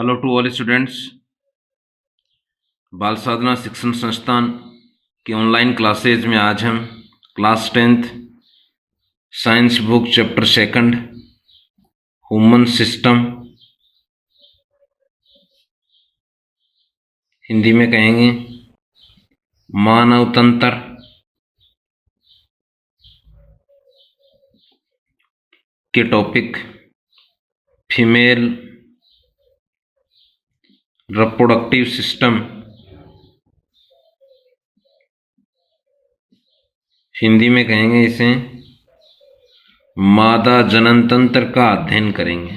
Hello to all students. बाल साधना शिक्षण संस्थान की ऑनलाइन क्लासेज में आज हम class 10th science book chapter 2 human system Hindi में कहेंगे मानव तंत्र के topic female reproductive system Hindi में कहेंगे इसे मादा जनन तंत्र का अध्ययन करेंगे।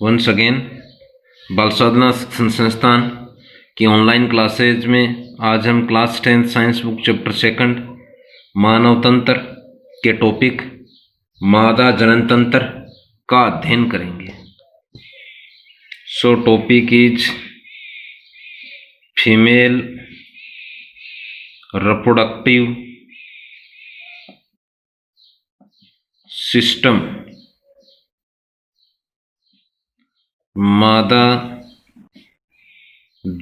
वंस अगेन बाल साधना शिक्षण संस्थान की ऑनलाइन क्लासेज में आज हम class 10th science book chapter 2 मानव तंत्र के टॉपिक मादा जनन तंत्र का अध्ययन करेंगे। सो topic is female reproductive system, मादा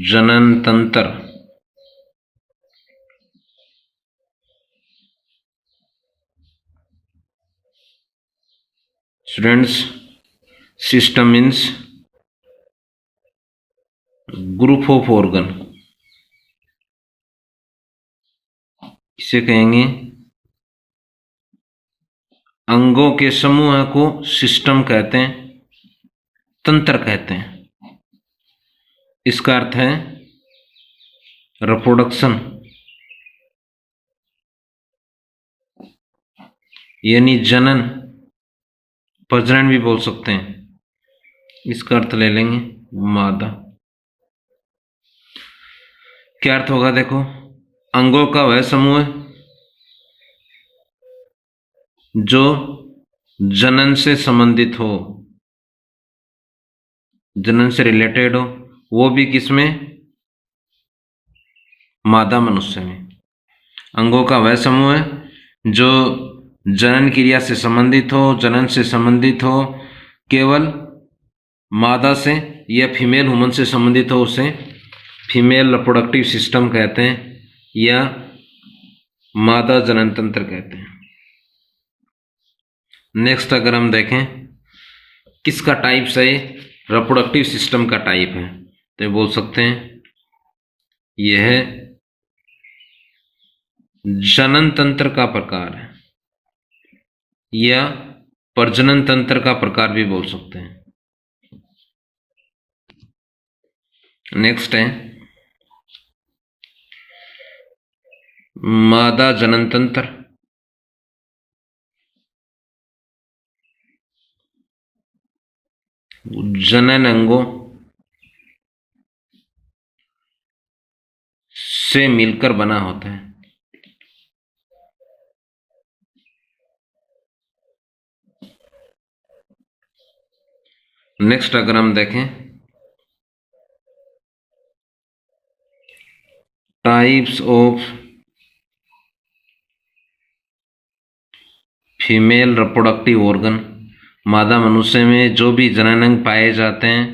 जनन तंत्र। Students, system means group of organ, इसे कहेंगे अंगों के समूह को सिस्टम कहते हैं, तंत्र कहते हैं। इसका अर्थ है रिप्रोडक्शन यानी जनन, प्रजनन भी बोल सकते हैं। इसका अर्थ ले लेंगे मादा। क्या अर्थ होगा? देखो, अंगों का वह समूह जो जनन से संबंधित हो, जनन से रिलेटेड हो, वो भी किसमें? मादा मनुष्य में। अंगों का वह समूह है जो जनन क्रिया से संबंधित हो, जनन से संबंधित हो, केवल मादा से या फीमेल ह्यूमन से संबंधित हो, उसे फीमेल रिप्रोडक्टिव सिस्टम कहते हैं या मादा जनन तंत्र कहते हैं। नेक्स्ट अगर हम देखें किसका टाइप है, रिप्रोडक्टिव सिस्टम का टाइप है, तो बोल सकते हैं यह जनन तंत्र का प्रकार है या प्रजनन तंत्र का प्रकार भी बोल सकते हैं। नेक्स्ट है मादा जनन तंत्र। जनन अंगों से मिलकर बना होता है। नेक्स्ट अगर हम देखें types of female reproductive organ, मादा मनुष्य में जो भी जनन अंग पाए जाते हैं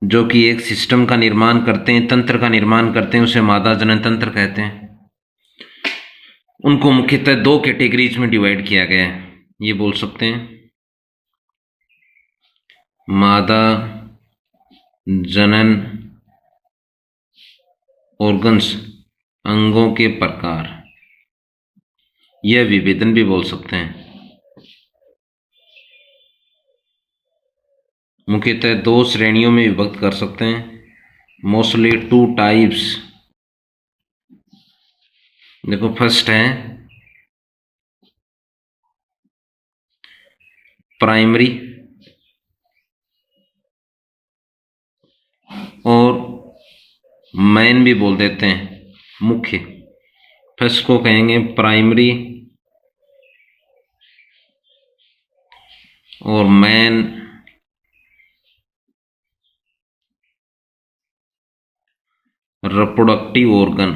जो कि एक सिस्टम का निर्माण करते हैं, तंत्र का निर्माण करते हैं, उसे मादा जनन तंत्र कहते हैं। उनको मुख्यतः 2 कैटेगरीज में डिवाइड किया गया है। ये बोल सकते हैं मादा जनन ऑर्गन्स, अंगों के प्रकार, यह विभेदन भी बोल सकते हैं। मुख्यतः 2 श्रेणियों में विभक्त कर सकते हैं, मोस्टली 2 टाइप्स। देखो, फर्स्ट है प्राइमरी और मैन भी बोल देते हैं, मुख्य। फर्स्ट को कहेंगे प्राइमरी और मैन रिप्रोडक्टिव ऑर्गन।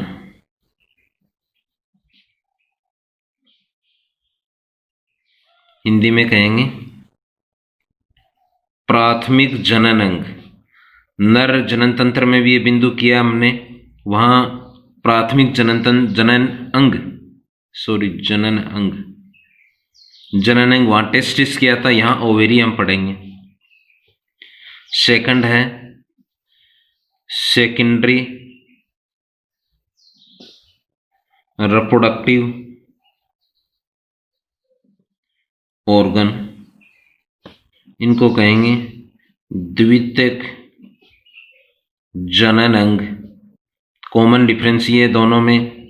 हिंदी में कहेंगे प्राथमिक जनन अंग। नर जनन तंत्र में भी ये बिंदु किया हमने, वहां प्राथमिक जनन अंग वहां टेस्टिस किया था, यहां ओवेरी हम पढ़ेंगे। सेकंड है सेकेंडरी रिप्रोडक्टिव ऑर्गन, इनको कहेंगे द्वितीयक जनन अंग। कॉमन डिफरेंस ये दोनों में,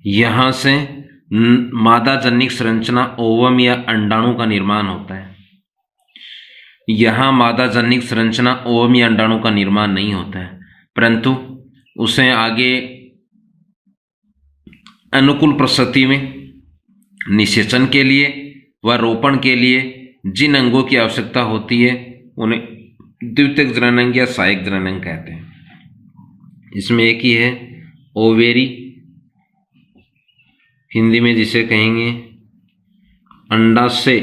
यहां से मादा जनिक संरचना ओवम या अंडाणु का निर्माण होता है। यहां मादा जनिक संरचना ओवम या अंडाणु का निर्माण नहीं होता है, परंतु उसे आगे अनुकूल प्रसूति में निषेचन के लिए व रोपण के लिए जिन अंगों की आवश्यकता होती है उन्हें द्वितीयक जननांग या सहायक जननांग कहते हैं। इसमें एक ही है ओवेरी, हिंदी में जिसे कहेंगे अंडाशय।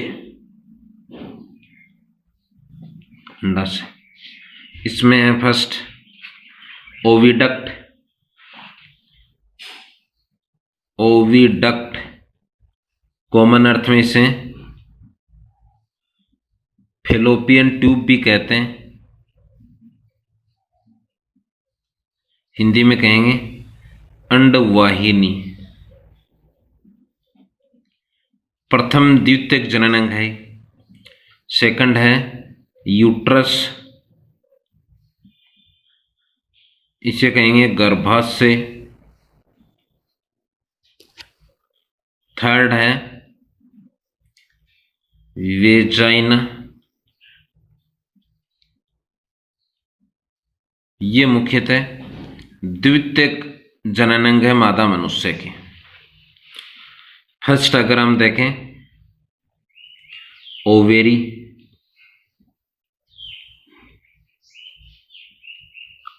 इसमें है फर्स्ट ओविडक्ट, कॉमन अर्थ में इसे फेलोपियन ट्यूब भी कहते हैं, हिंदी में कहेंगे अंडवाहिनी। प्रथम द्वितीयक जननांग है। सेकंड है यूट्रस, इसे कहेंगे गर्भाशय। थर्ड है वेजाइना, ये मुख्यतः द्वितीयक जननांग है मादा मनुष्य के। फर्स्ट अगर हम देखें ओवेरी,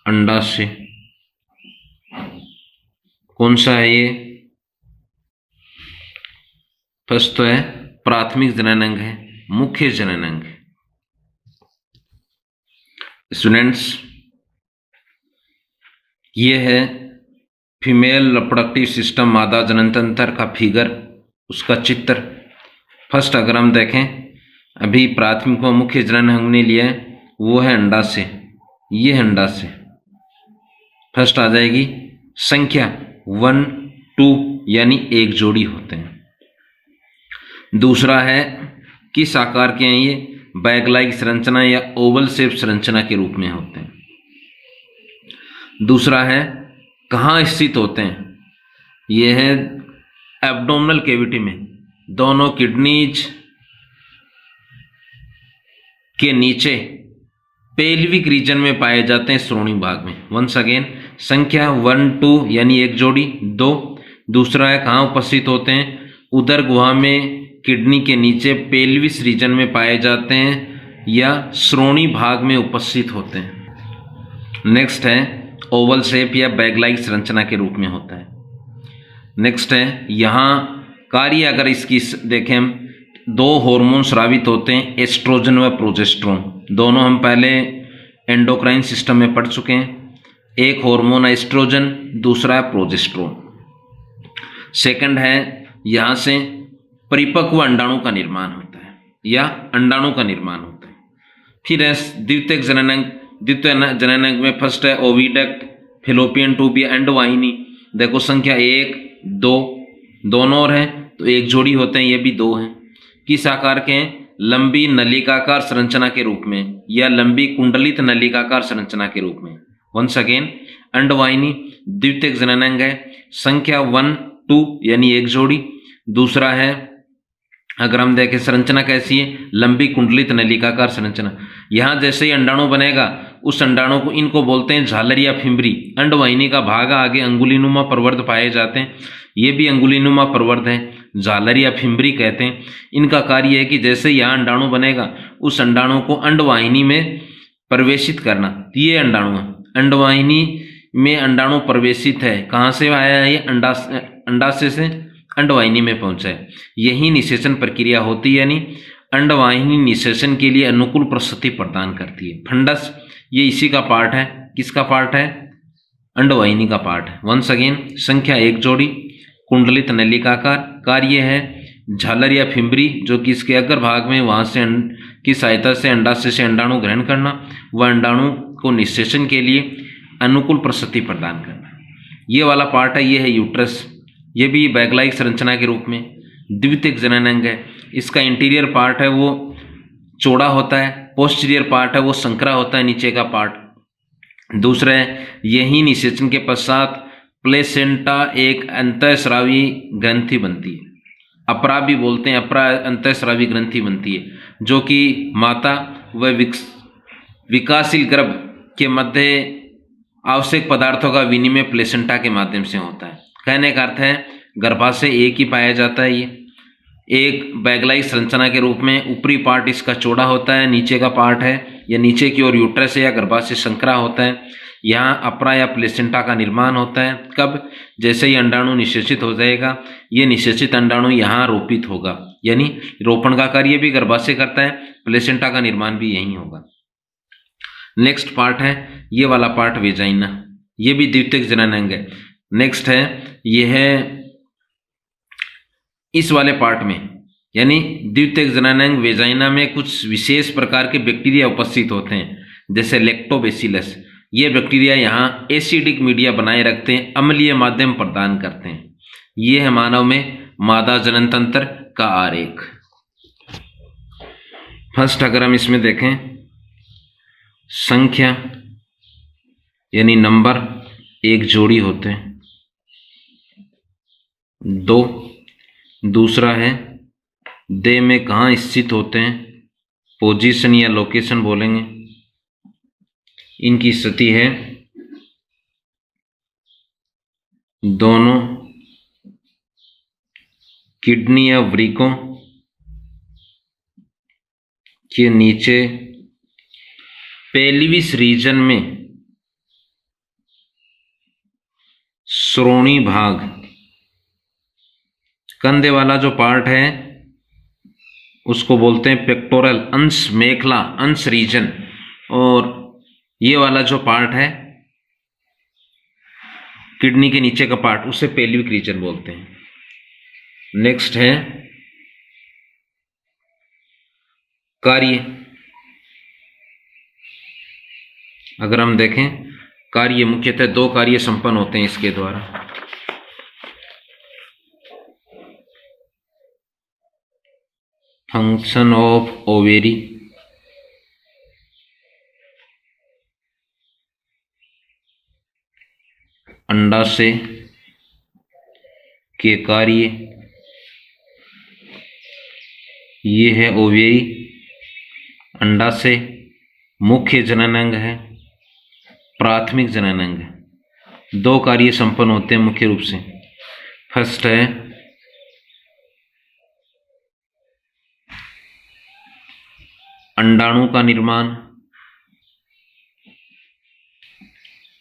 अंडाशय, कौन सा है ये? फर्स्ट तो है प्राथमिक जननांग है, मुख्य जननांग। स्टूडेंट्स, ये है फीमेल रिप्रोडक्टिव सिस्टम मादा जनन तंत्र का फिगर, उसका चित्र। फर्स्ट अगर हम देखें, अभी प्राथमिक व मुख्य जननांग हमने लिया है, वो है अंडाशय। ये है अंडाशय। फर्स्ट आ जाएगी संख्या 1, 2 यानी एक जोड़ी होते हैं। दूसरा है किस आकार के हैं ये? बैग लाइक संरचना या ओवल शेप संरचना के रूप में होते हैं। दूसरा है कहाँ स्थित होते हैं? ये है एब्डोमिनल कैविटी में, दोनों किडनीज के नीचे पेल्विक रीजन में पाए जाते हैं, श्रोणि भाग में। वंस अगेन संख्या 1, 2 यानी एक जोड़ी 2। दूसरा है कहाँ उपस्थित होते हैं? उदर गुहा में किडनी के नीचे पेल्विस रीजन में पाए जाते हैं या श्रोणि भाग में उपस्थित होते हैं। नेक्स्ट है ओवल शेप या बैग लाइक संरचना के रूप में होता है। नेक्स्ट है यहाँ कार्य अगर इसकी देखें हम, 2 हार्मोन स्रावित होते हैं, एस्ट्रोजन व प्रोजेस्टेरोन। दोनों हम पहले एंडोक्राइन सिस्टम में पढ़ चुके हैं। एक हार्मोन है एस्ट्रोजन, दूसरा है प्रोजेस्टेरोन। सेकंड है यहाँ से परिपक्व अंडाणु का निर्माण होता है या अंडाणु का निर्माण होता है। फिर है द्वितीयक जननांग। द्वितीय जननांग में फर्स्ट है ओविडक्ट, फेलोपियन ट्यूब या अंडवाहिनी। देखो संख्या 1, 2 दोनों और हैं तो एक जोड़ी होते हैं, ये भी 2 हैं। किस आकार के हैं? लंबी नलिकाकार संरचना के रूप में या लंबी कुंडलित नलिकाकार संरचना के रूप में। वंस अगेन अंडवाहिनी द्वितीयक जननांग है, संख्या 1, 2 यानी एक जोड़ी। दूसरा है अगर हम देखें संरचना कैसी है? लंबी कुंडलित नलिकाकार संरचना। यहाँ जैसे ही अंडाणु बनेगा उस अंडाणु को इनको बोलते हैं झालर या फिम्बरी। अंडवाहिनी का भाग आगे अंगुलीनुमा प्रवर्ध पाए जाते हैं, ये भी अंगुलीनुमा प्रवर्ध है, झालर या फिम्बरी कहते हैं। इनका कार्य है कि जैसे यहाँ अंडाणु बनेगा उस अंडाणु को अंडवाहिनी में प्रवेशित करना। ये अंडाणु है, अंडवाहिनी में अंडाणु प्रवेशित है। कहाँ से आया है ये? अंडाशय से। अंडवाहिनी में पहुंचाए। यही निषेचन प्रक्रिया होती है, यानी अंडवाहिनी निषेचन के लिए अनुकूल परिस्थिति प्रदान करती है। फंडस ये इसी का पार्ट है। किसका पार्ट है? अंडवाहिनी का पार्ट है। वंस अगेन, संख्या 1 जोड़ी, कुंडलित नलिकाकार, कार्य है झालर या फिम्बरी जो कि इसके अग्र भाग में, वहां से की सहायता से अंडाशय से अंडाणु ग्रहण करना, वह अंडाणु को निषेचन के लिए अनुकूल परिस्थिति प्रदान करना। ये वाला पार्ट है, ये है यूट्रस। ये भी वैगलाइक संरचना के रूप में द्वितीयक जननांग है। इसका इंटीरियर पार्ट है वो चौड़ा होता है, पोस्टीरियर पार्ट है वो संकरा होता है, नीचे का पार्ट। दूसरा है, यही निषेचन के पश्चात प्लेसेंटा एक अंतःस्रावी ग्रंथि बनती है, अपरा भी बोलते हैं, अपरा अंतःस्रावी ग्रंथि बनती है, जो कि माता व विकासशील गर्भ के मध्य आवश्यक पदार्थों का विनिमय प्लेसेंटा के माध्यम से होता है। कहने का अर्थ है गर्भाशय एक ही पाया जाता है। ये एक वैगलाइक संरचना के रूप में ऊपरी पार्ट इसका चौड़ा होता है, नीचे का पार्ट है या नीचे की ओर यूट्रस या गर्भाशय संकरा होता है। यहाँ अपरा या प्लेसेंटा का निर्माण होता है। कब? जैसे ही अंडाणु निषेचित हो जाएगा, ये निषेचित अंडाणु यहाँ रोपित होगा, यानी रोपण का कार्य भी गर्भाशय करता है, प्लेसेंटा का निर्माण भी यही होगा। नेक्स्ट पार्ट है ये वाला पार्ट वेजाइना, ये भी द्वितीयक जननांग है। नेक्स्ट है ये है इस वाले पार्ट में, यानी द्वितीयक जननांग वेजाइना में कुछ विशेष प्रकार के बैक्टीरिया उपस्थित होते हैं, जैसे लैक्टोबैसिलस। ये बैक्टीरिया यहाँ एसिडिक मीडिया बनाए रखते हैं, अम्लीय माध्यम प्रदान करते हैं। ये है मानव में मादा जनन तंत्र का आरेख। फर्स्ट अगर हम इसमें देखें, संख्या यानी नंबर 1 जोड़ी होते हैं, 2 दूसरा है देह में कहाँ स्थित होते हैं, पोजीशन या लोकेशन बोलेंगे। इनकी स्थिति है दोनों किडनी या वृक्कों के नीचे पेल्विस रीजन में श्रोणी भाग, कंधे वाला जो पार्ट है उसको बोलते हैं पेक्टोरल अंश, मेखला अंश रीजन, और ये वाला जो पार्ट है किडनी के नीचे का पार्ट उसे पेल्विक रीजन बोलते हैं। नेक्स्ट है कार्य। अगर हम देखें कार्य, मुख्यतः 2 कार्य संपन्न होते हैं इसके द्वारा। फंक्शन ऑफ ओवेरी, अंडाशय के कार्य, ये है ओवेरी। अंडाशय मुख्य जननांग है, प्राथमिक जननांग है। 2 कार्य संपन्न होते हैं मुख्य रूप से। फर्स्ट है अंडाणु का निर्माण,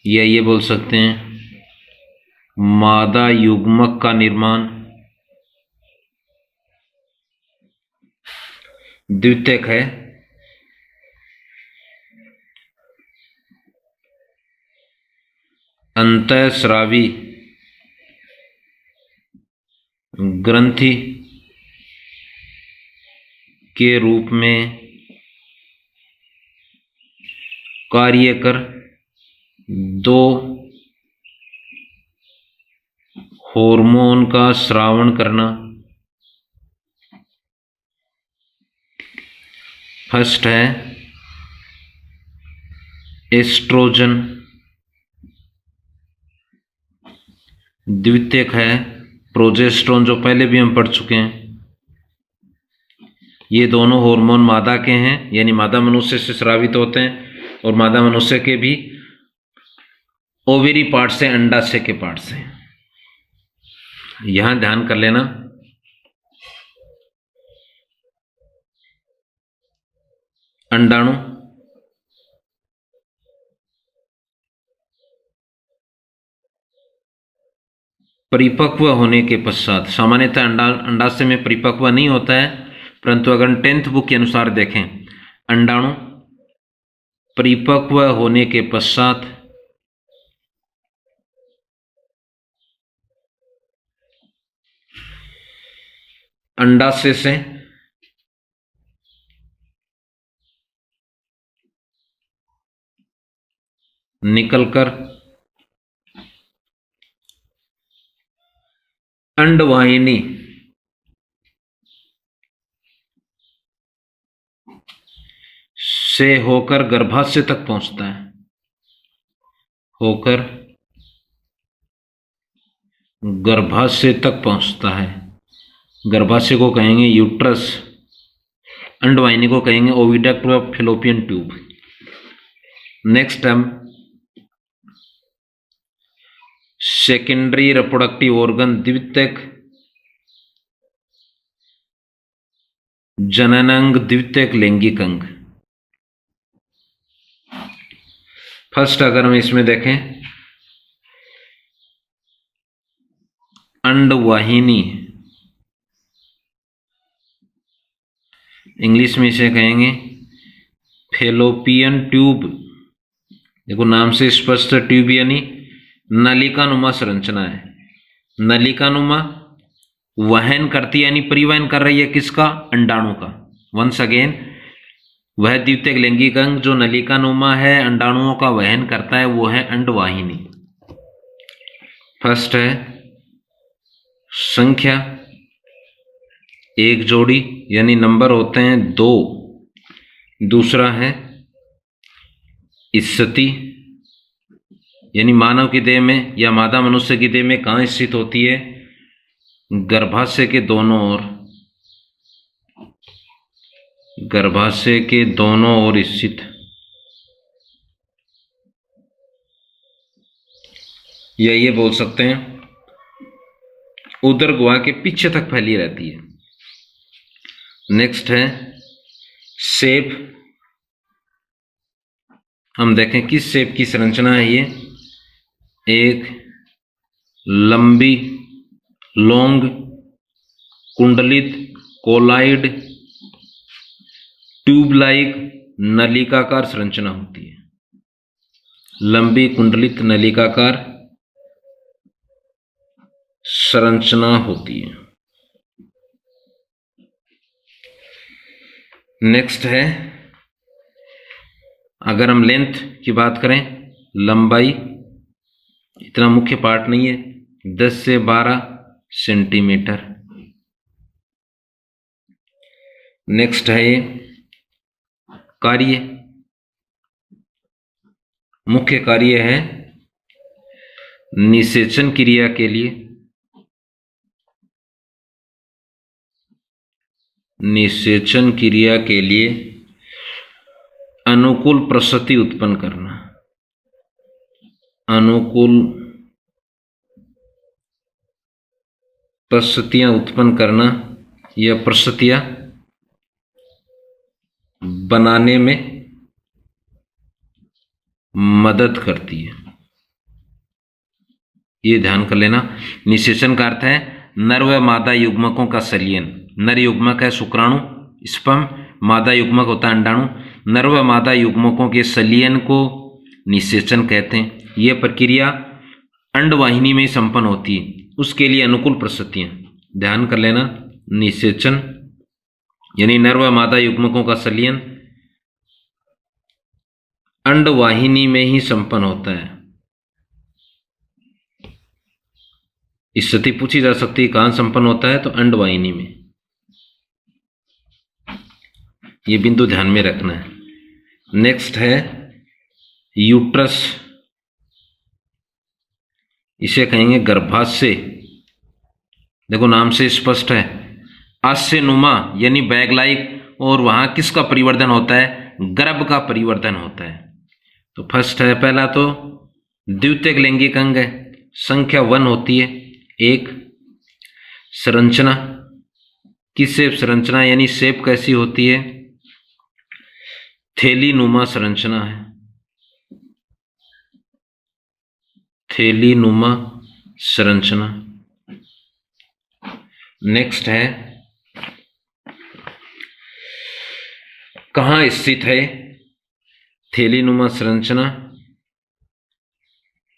या ये बोल सकते हैं मादा युग्मक का निर्माण। द्वितीयक है अंतःस्रावी ग्रंथि के रूप में कार्य कर 2 हार्मोन का स्रावण करना। फर्स्ट है एस्ट्रोजन, द्वितीयक है प्रोजेस्टेरोन, जो पहले भी हम पढ़ चुके हैं। ये दोनों हार्मोन मादा के हैं, यानी मादा मनुष्य से स्रावित होते हैं, और मादा मनुष्य के भी ओवेरी पार्ट से, अंडाशय के पार्ट से। यहां ध्यान कर लेना, अंडाणु परिपक्व होने के पश्चात, सामान्यतः अंडाशय में परिपक्व नहीं होता है, परंतु अगर 10th बुक के अनुसार देखें, अंडाणु परिपक्व होने के पश्चात अंडाशय से निकलकर अंडवाहिनी से होकर गर्भाशय तक पहुंचता है, होकर गर्भाशय तक पहुंचता है। गर्भाशय को कहेंगे यूट्रस, अंडवाहिनी को कहेंगे ओविडक्ट व फैलोपियन ट्यूब। नेक्स्ट हम सेकेंडरी रिप्रोडक्टिव ऑर्गन, द्वितीयक जननांग, द्वितीयक लैंगिक अंग। फर्स्ट अगर हम इसमें देखें, अंडवाहिनी, इंग्लिश में इसे कहेंगे फैलोपियन ट्यूब। देखो नाम से स्पष्ट, ट्यूब यानी नलिकानुमा संरचना है। नलिकानुमा वहन करती है, यानी परिवहन कर रही है किसका? अंडाणु का। वंस अगेन, वह द्वितीयक लैंगिक अंग जो नलिकानुमा है, अंडाणुओं का वहन करता है, वो है अंडवाहिनी। फर्स्ट है संख्या, एक जोड़ी यानी नंबर होते हैं 2। दूसरा है स्थिति, यानी मानव की देह में या मादा मनुष्य की देह में कहाँ स्थित होती है? गर्भाशय के दोनों ओर, गर्भाशय के दोनों ओर स्थित। या ये बोल सकते हैं उदर गुहा के पीछे तक फैली रहती है। नेक्स्ट है शेप, हम देखें किस शेप की संरचना है ये। एक लंबी, लॉन्ग, कुंडलित, कोलाइड, ट्यूब लाइक, नलिकाकार संरचना होती है। लंबी, कुंडलित, नलिकाकार संरचना होती है। नेक्स्ट है, अगर हम लेंथ की बात करें, लंबाई इतना मुख्य पार्ट नहीं है, 10 से 12 सेंटीमीटर। नेक्स्ट है ये कार्य, मुख्य कार्य है निषेचन क्रिया के लिए, निषेचन क्रिया के लिए अनुकूल प्रसूति उत्पन्न करना, अनुकूल प्रसूतियां उत्पन्न करना या प्रसूतियां बनाने में मदद करती है। ये ध्यान कर लेना। निषेचन का अर्थ है नर व मादा युग्मकों का संलयन। नर युग्मक है शुक्राणु, स्पर्म, मादा युग्मक होता है अंडाणु। नर व मादा युग्मकों के संलयन को निषेचन कहते हैं। यह प्रक्रिया अंडवाहिनी में संपन्न होती है, उसके लिए अनुकूल प्रसूतियां, ध्यान कर लेना। निषेचन यानी नर व मादा युग्मकों का संलयन अंडवाहिनी में ही संपन्न होता है। स्थिति पूछी जा सकती है कहां संपन्न होता है, तो अंडवाहिनी में। ये बिंदु ध्यान में रखना है। नेक्स्ट है यूट्रस, इसे कहेंगे गर्भाशय। देखो नाम से स्पष्ट है, आस्यनुमा यानी बैग लाइक, और वहां किसका परिवर्धन होता है? गर्भ का परिवर्धन होता है। तो फर्स्ट है, पहला तो द्वितीयक लैंगिक अंग है, संख्या 1 होती है, 1। संरचना, किस शेप संरचना, यानी शेप कैसी होती है? थैली नुमा संरचना है, थैली नुमा संरचना। नेक्स्ट है कहाँ स्थित है थैलीनुमा संरचना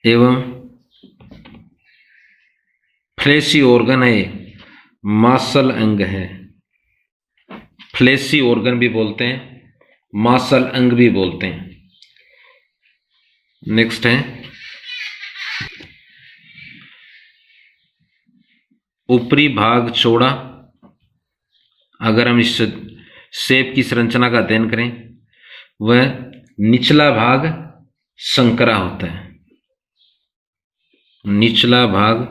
एवं फ्लैशी ऑर्गन है, मासल अंग है। फ्लैशी ऑर्गन भी बोलते हैं, मासल अंग भी बोलते हैं। नेक्स्ट है ऊपरी भाग चौड़ा। अगर हम इस सेब की संरचना का अध्ययन करें, वह निचला भाग संकरा होता है। निचला भाग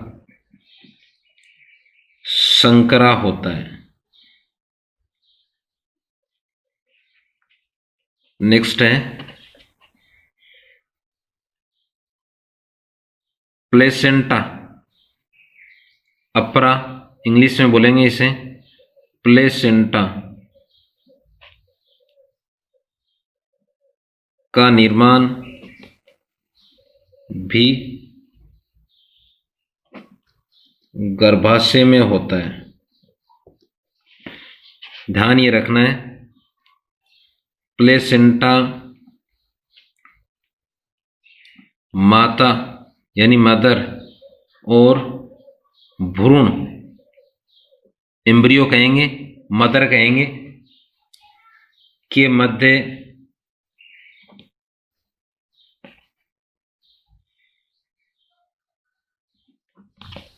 संकरा होता है। नेक्स्ट है प्लेसेंटा अपरा, इंग्लिश में बोलेंगे इसे प्लेसेंटा, का निर्माण भी गर्भाशय में होता है। ध्यान ये रखना है, प्लेसेंटा माता यानी मदर और भ्रूण एम्ब्रियो कहेंगे, मदर कहेंगे, के मध्य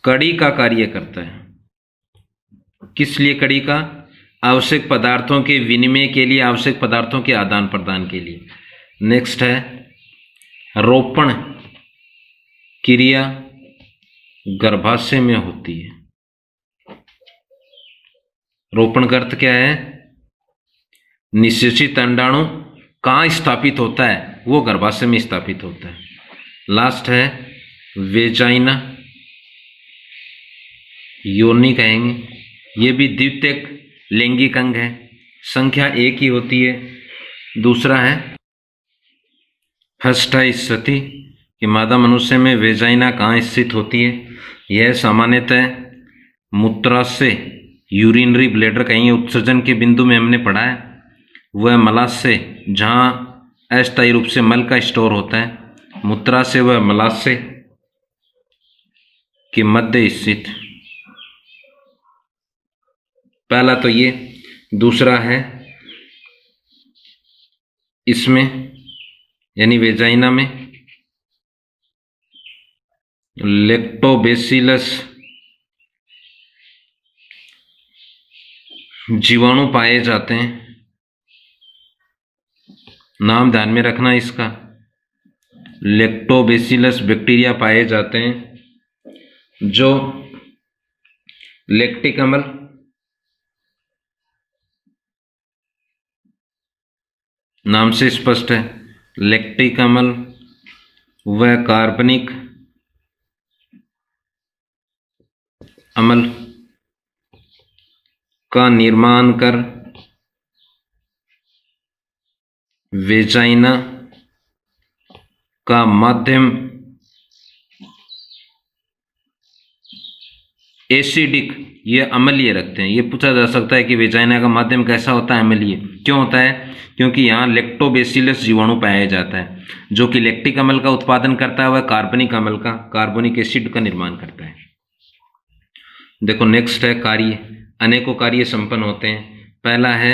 कड़ी का कार्य करता है। किस लिए कड़ी का? आवश्यक पदार्थों के विनिमय के लिए, आवश्यक पदार्थों के आदान प्रदान के लिए। नेक्स्ट है रोपण क्रिया गर्भाशय में होती है। रोपण का अर्थ क्या है? निषेचित अंडाणु कहाँ स्थापित होता है? वो गर्भाशय में स्थापित होता है। लास्ट है वेजाइना, योनि कहेंगे, ये भी द्वितीयक लैंगिक अंग है, संख्या एक ही होती है। दूसरा है फर्स्ट है स्थिति कि मादा मनुष्य में वेजाइना कहाँ स्थित होती है। यह सामान्यतः मूत्राशय यूरिनरी ब्लैडर कहेंगे, उत्सर्जन के बिंदु में हमने पढ़ा है। वह मलाशय जहाँ अस्थायी रूप से मल का स्टोर होता है, मूत्राशय व मलाशय के मध्य स्थित। पहला तो ये। दूसरा है इसमें यानी वेजाइना में लैक्टोबैसिलस जीवाणु पाए जाते हैं। नाम ध्यान में रखना इसका, लैक्टोबैसिलस बैक्टीरिया पाए जाते हैं जो लैक्टिक अम्ल नाम से स्पष्ट है, लैक्टिक अम्ल व कार्बनिक अम्ल का निर्माण कर वेजाइना का माध्यम एसिडिक, ये अम्लीय रखते हैं। ये पूछा जा सकता है कि वेजाइना का माध्यम कैसा होता है? अम्लीय। क्यों होता है? क्योंकि यहाँ लैक्टोबैसिलस जीवाणु पाया जाता है जो कि लैक्टिक अम्ल का उत्पादन करता है, वह कार्बनिक अम्ल का, कार्बनिक एसिड का निर्माण करता है। देखो नेक्स्ट है कार्य। अनेकों कार्य संपन्न होते हैं। पहला है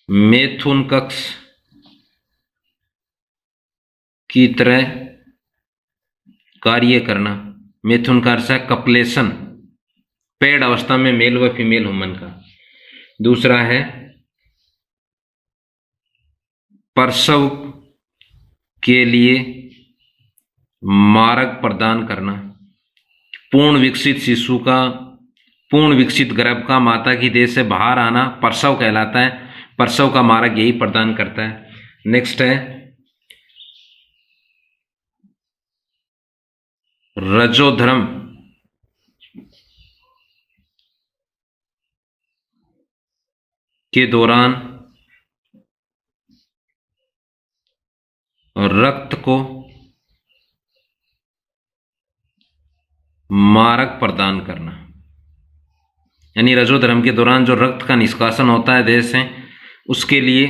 मैथुन कक्ष की तरह कार्य करना। मैथुन का अर्थ है कपलेशन, पेड़ अवस्था में मेल व फीमेल ह्यूमन का। दूसरा है प्रसव के लिए मार्ग प्रदान करना। पूर्ण विकसित शिशु का, पूर्ण विकसित गर्भ का माता की देह से बाहर आना प्रसव कहलाता है। प्रसव का मार्ग यही प्रदान करता है। नेक्स्ट है रजोधर्म के दौरान रक्त को मार्ग प्रदान करना, यानी रजोधर्म के दौरान जो रक्त का निष्कासन होता है देह से, उसके लिए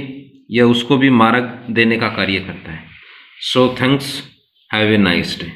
यह उसको भी मार्ग देने का कार्य करता है। So thanks, have a nice day.